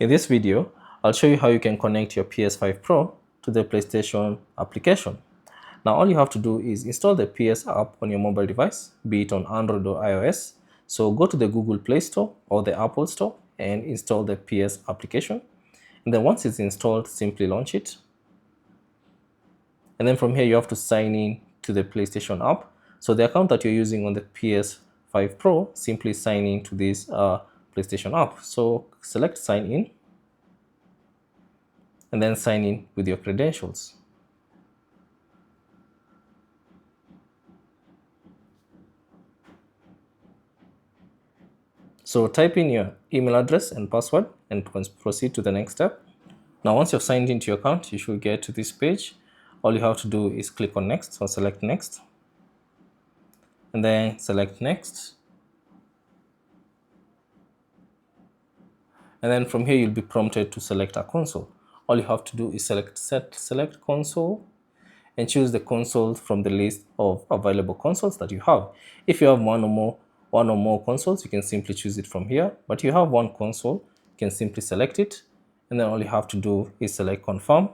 In this video, I'll show you how you can connect your PS5 Pro to the PlayStation application. Now all you have to do is install the PS app on your mobile device, be it on Android or iOS. So go to the Google Play Store or the Apple Store and install the PS application. And then once it's installed, simply launch it. And then from here, you have to sign in to the PlayStation app. So the account that you're using on the PS5 Pro, simply sign in to this PlayStation app. So select sign in and then sign in with your credentials. So type in your email address and password and proceed to the next step. Now once you've signed into your account, you should get to this page. All you have to do is click on next, so select next and then select next. And then from here, you'll be prompted to select a console. All you have to do is select console and choose the console from the list of available consoles that you have. If you have one or more consoles, you can simply choose it from here. But if you have one console, you can simply select it. And then all you have to do is select confirm.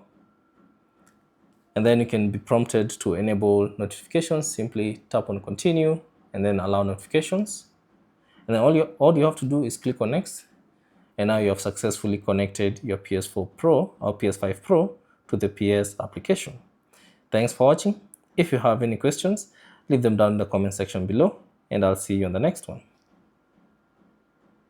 And then you can be prompted to enable notifications. Simply tap on continue and then allow notifications. And then all you have to do is click on next. And now you have successfully connected your PS4 Pro or PS5 Pro to the PS application. Thanks for watching. If you have any questions, leave them down in the comment section below, and I'll see you on the next one.